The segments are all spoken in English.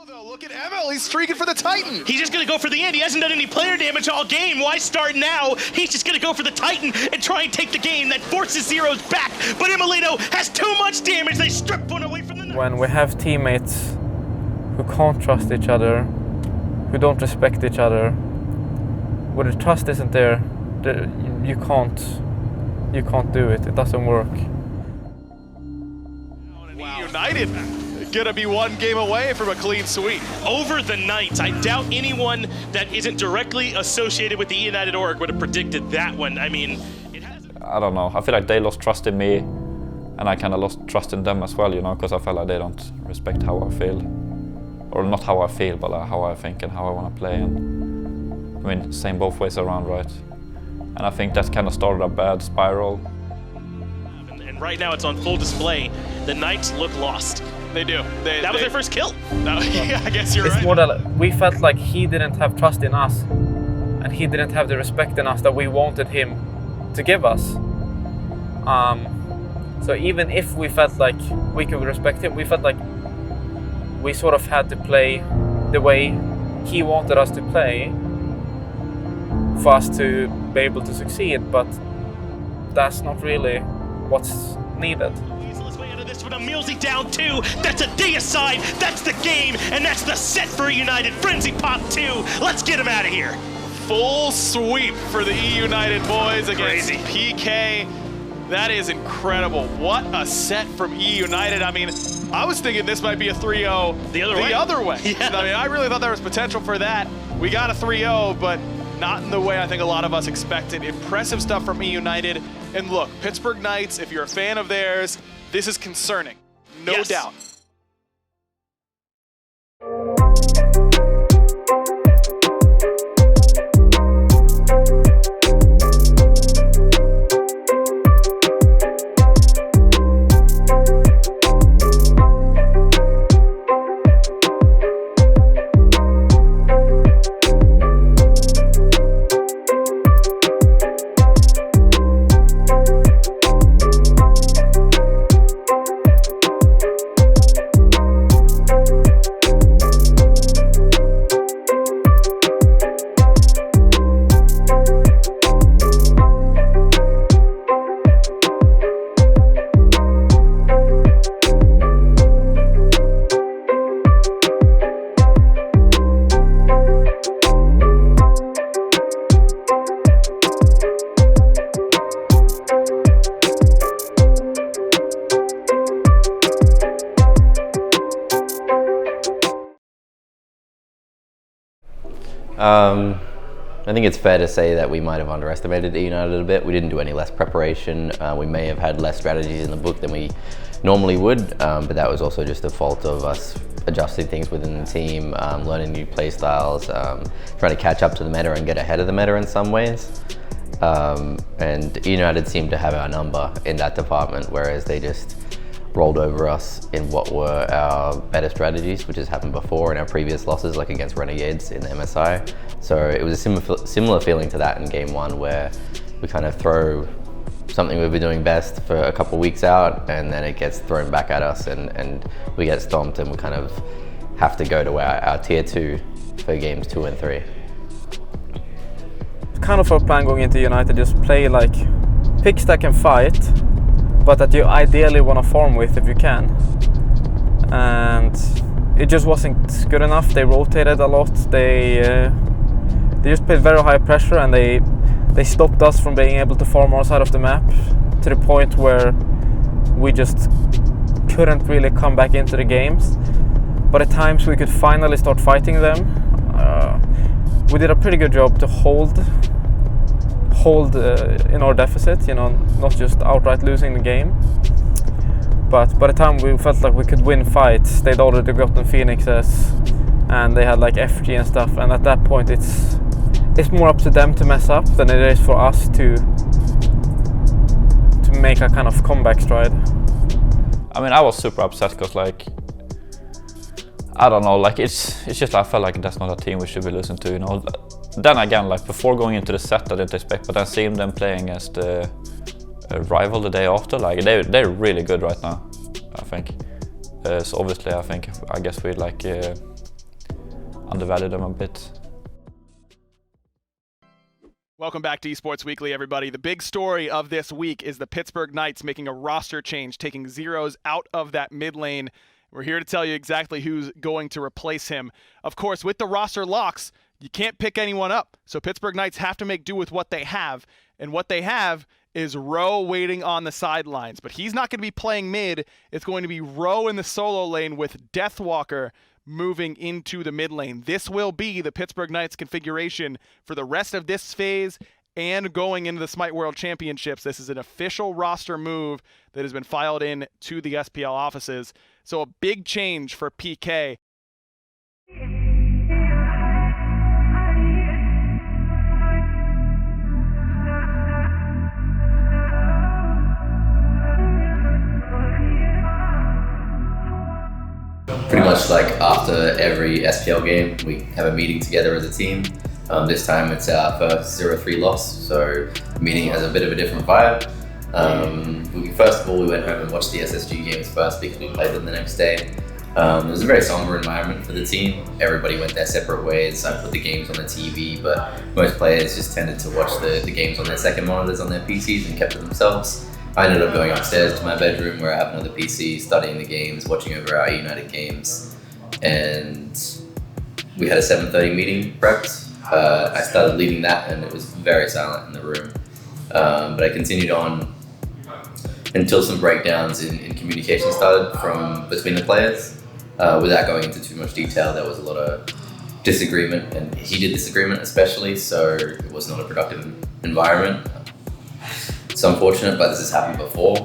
Though, look at Emil, he's streaking for the Titan. He's just going to go for the end. He hasn't done any player damage all game. Why start now? He's just going to go for the Titan and try and take the game. That forces Zyrhoes back, but Emilito has too much damage. They strip one away from the... When we have teammates who can't trust each other, who don't respect each other, where the trust isn't there, you can't do it. It doesn't work. Wow. United gonna be one game away from a clean sweep. Over the night, I doubt anyone that isn't directly associated with the United org would have predicted that one. I mean, it has... I don't know. I feel like they lost trust in me, and I kind of lost trust in them as well, you know, because I felt like they don't respect how I feel. Or not how I feel, but how I think and how I want to play. And I mean, same both ways around, right? And I think that's kind of started a bad spiral. And right now it's on full display. The Knights look lost. They do. That was their first kill. No, yeah, I guess you're It's right. more that we felt like he didn't have trust in us, and he didn't have the respect in us that we wanted him to give us. So even if we felt like we could respect him, we felt like we sort of had to play the way he wanted us to play for us to be able to succeed, but that's not really what's needed. With a Millsy down 2, that's a deicide, that's the game, and that's the set for United. Frenzy Pop 2, let's get him out of here. Full sweep for the United boys against Crazy. PK. That is incredible. What a set from United. I mean, I was thinking this might be a 3-0 the other way. Yeah. I mean, I really thought there was potential for that. We got a 3-0, but not in the way I think a lot of us expected. Impressive stuff from United. And look, Pittsburgh Knights, if you're a fan of theirs, this is concerning, no doubt. I think it's fair to say that we might have underestimated United a bit. We didn't do any less preparation. We may have had less strategies in the book than we normally would, but that was also just a fault of us adjusting things within the team, learning new play styles, trying to catch up to the meta and get ahead of the meta in some ways. And United seemed to have our number in that department, whereas they just rolled over us in what were our better strategies, which has happened before in our previous losses, like against Renegades in the MSI. So it was a similar feeling to that in game 1, where we kind of throw something we've been doing best for a couple of weeks out, and then it gets thrown back at us, and we get stomped, and we kind of have to go to our tier 2 for games 2 and 3. Kind of our plan going into United, just play like pick, stack and fight, but that you ideally want to farm with if you can. And it just wasn't good enough. They rotated a lot. They just played very high pressure, and they stopped us from being able to farm our side of the map to the point where we just couldn't really come back into the games. But at times we could finally start fighting them. We did a pretty good job to hold in our deficit, you know, not just outright losing the game. But by the time we felt like we could win fights, they'd already gotten Phoenixes, and they had like FG and stuff. And at that point, it's more up to them to mess up than it is for us to make a kind of comeback stride. I mean, I was super upset because, like, I don't know, like it's just I felt like that's not a team we should be losing to, you know. Then again, like before going into the set, I didn't expect, but then seeing them playing as the rival the day after, like they're really good right now, I think. So obviously, I guess we like undervalue them a bit. Welcome back to Esports Weekly, everybody. The big story of this week is the Pittsburgh Knights making a roster change, taking Zyrhoes out of that mid lane. We're here to tell you exactly who's going to replace him. Of course, with the roster locks, you can't pick anyone up. So Pittsburgh Knights have to make do with what they have. And what they have is Rowe waiting on the sidelines. But he's not going to be playing mid. It's going to be Rowe in the solo lane with Deathwalker moving into the mid lane. This will be the Pittsburgh Knights configuration for the rest of this phase and going into the SMITE World Championships. This is an official roster move that has been filed in to the SPL offices. So a big change for PK. Pretty much like after every SPL game, we have a meeting together as a team. This time it's our first 0-3 loss, so the meeting has a bit of a different vibe. First of all, we went home and watched the SSG games first because we played them the next day. It was a very somber environment for the team. Everybody went their separate ways. I put the games on the TV, but most players just tended to watch the games on their second monitors on their PCs and kept to themselves. I ended up going upstairs to my bedroom where I have another PC, studying the games, watching over our United games, and we had a 7:30 meeting prepped. I started leading that and it was very silent in the room, but I continued on until some breakdowns in communication started from between the players. Without going into too much detail, there was a lot of disagreement and heated disagreement especially, so it was not a productive environment. It's unfortunate, but this has happened before.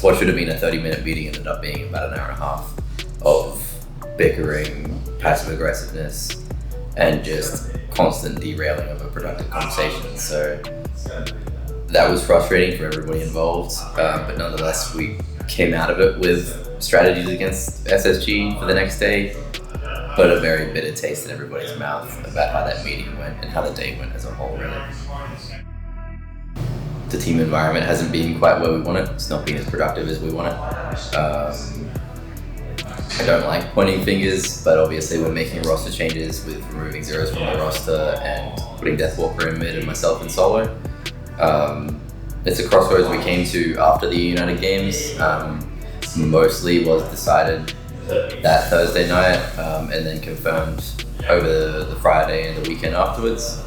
What should have been a 30-minute meeting ended up being about an hour and a half of bickering, passive aggressiveness, and just constant derailing of a productive conversation. So that was frustrating for everybody involved, but nonetheless, we came out of it with strategies against SSG for the next day, but a very bitter taste in everybody's mouth about how that meeting went and how the day went as a whole, really. The team environment hasn't been quite where we want it. It's not been as productive as we want it. I don't like pointing fingers, but obviously we're making roster changes with removing Zyrhoes from the roster and putting Deathwalker in mid and myself in solo. It's a crossroads we came to after the United games. Mostly was decided that Thursday night and then confirmed over the Friday and the weekend afterwards.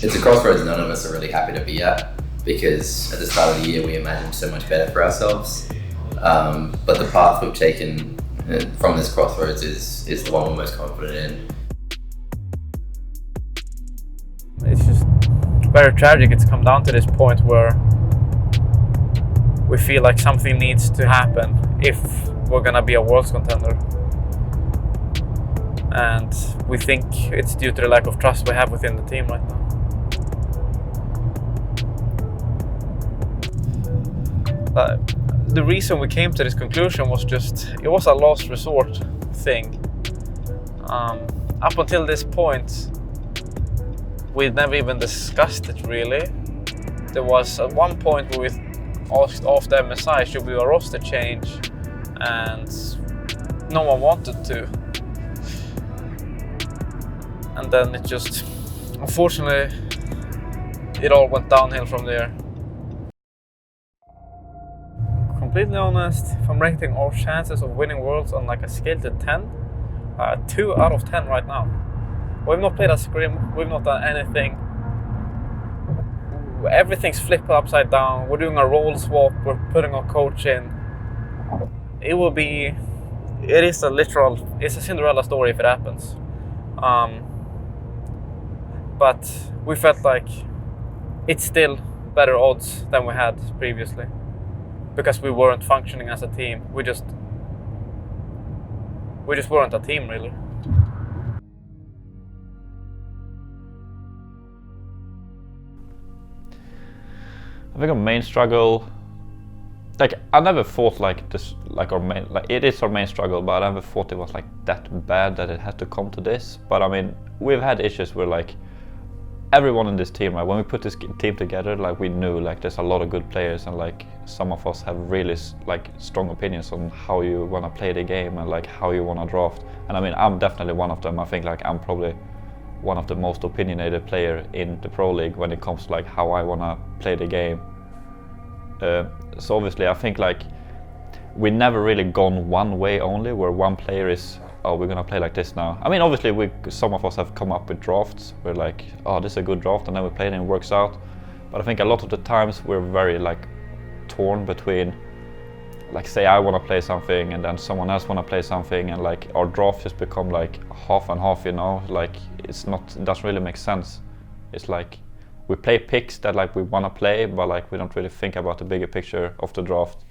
It's a crossroads none of us are really happy to be at, because at the start of the year we imagined so much better for ourselves. But the path we've taken from this crossroads is the one we're most confident in. It's just very tragic it's come down to this point where we feel like something needs to happen if we're gonna be a Worlds contender. And we think it's due to the lack of trust we have within the team right now. The reason we came to this conclusion was it was a last resort thing. Up until this point, we'd never even discussed it really. There was at one point where we asked after MSI, should we do a roster change? And no one wanted to. And then it just, unfortunately, it all went downhill from there. Completely honest, if I'm rating our chances of winning Worlds on like a scale to 10, 2 out of 10 right now. We've not played a scrim, we've not done anything. Everything's flipped upside down, we're doing a role swap, we're putting our coach in. It's a Cinderella story if it happens. But we felt like it's still better odds than we had previously, because we weren't functioning as a team. We just weren't a team really. I think our main struggle, like I never thought like this, it is our main struggle, but I never thought it was like that bad that it had to come to this. But I mean, we've had issues where like everyone in this team, right? When we put this team together, like we knew like there's a lot of good players, and like some of us have really like strong opinions on how you want to play the game and like how you want to draft. And I mean, I'm definitely one of them. I think like I'm probably one of the most opinionated player in the Pro League when it comes to like how I want to play the game. So obviously I think like we never really gone one way only, where one player is, oh, we're gonna play like this now. I mean, obviously some of us have come up with drafts where like, oh, this is a good draft, and then we play it and it works out. But I think a lot of the times we're very like torn between, like say I want to play something and then someone else want to play something, and like our draft just become like half and half, you know, like it doesn't really make sense. It's like we play picks that like we want to play, but like we don't really think about the bigger picture of the draft.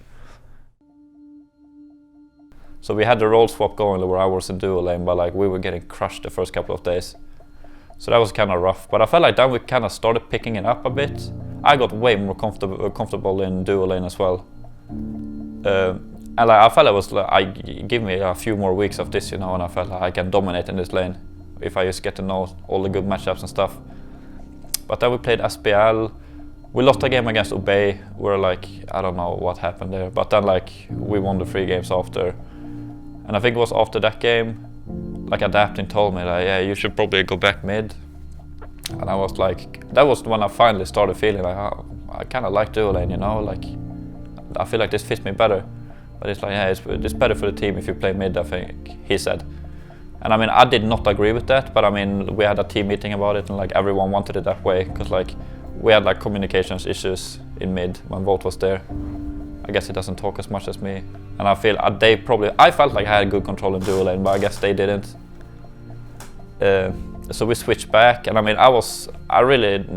So we had the role swap going where I was in duo lane, but like we were getting crushed the first couple of days. So that was kind of rough, but I felt like then we kind of started picking it up a bit. I got way more comfortable in duo lane as well. And like, I felt it was like, give me a few more weeks of this, you know, and I felt like I can dominate in this lane if I just get to know all the good matchups and stuff. But then we played SPL. We lost a game against Obey. We're like, I don't know what happened there, but then like we won the 3 games after. And I think it was after that game, like Adapting told me like, yeah, you should probably go back mid. And I was like, that was when I finally started feeling like, oh, I kind of like duo lane, you know, like I feel like this fits me better. But it's like, yeah, it's better for the team if you play mid, I think, he said. And I mean, I did not agree with that, but I mean, we had a team meeting about it and like everyone wanted it that way, because like we had like communications issues in mid when Volt was there. I guess he doesn't talk as much as me. And I feel I felt like I had good control in duo lane, but I guess they didn't. So we switched back, and I mean,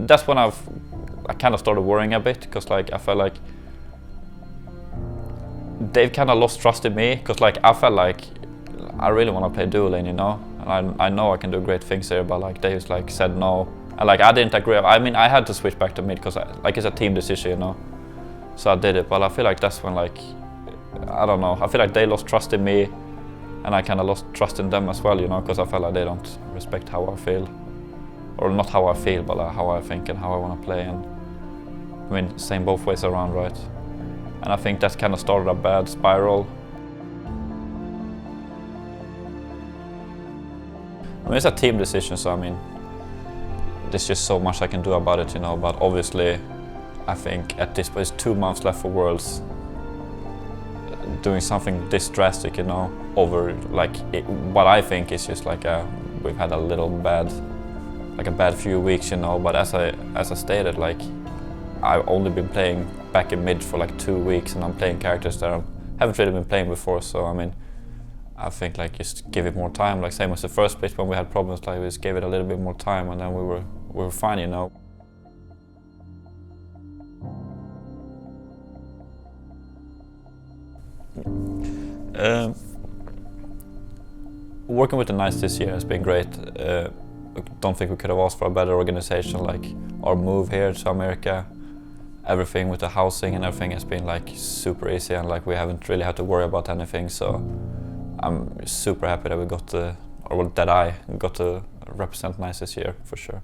that's when I kind of started worrying a bit, because like I felt like they've kind of lost trust in me, because like I felt like I really want to play duo lane, you know, and I know I can do great things here, but like they just like said no, and like I didn't agree. I mean, I had to switch back to mid because like it's a team decision, you know, so I did it. But I feel like that's when like, I don't know, I feel like they lost trust in me, and I kind of lost trust in them as well, you know, because I felt like they don't respect how I feel, or not how I feel, but like how I think and how I want to play. And I mean, same both ways around, right? And I think that kind of started a bad spiral. I mean, it's a team decision, so I mean, there's just so much I can do about it, you know, but obviously, I think at this point, it's 2 months left for Worlds. Doing something this drastic, you know, over like, what I think is just like we've had a little bad few weeks, you know, but as I stated, like, I've only been playing back in mid for like 2 weeks, and I'm playing characters that I haven't really been playing before, so I mean, I think like just give it more time, like same as the first split when we had problems, like we just gave it a little bit more time, and then we were fine, you know. Working with the Knights this year has been great. I don't think we could have asked for a better organization. Like our move here to America, everything with the housing and everything has been like super easy, and like we haven't really had to worry about anything. So I'm super happy that we got to, or that I got to represent Knights this year for sure.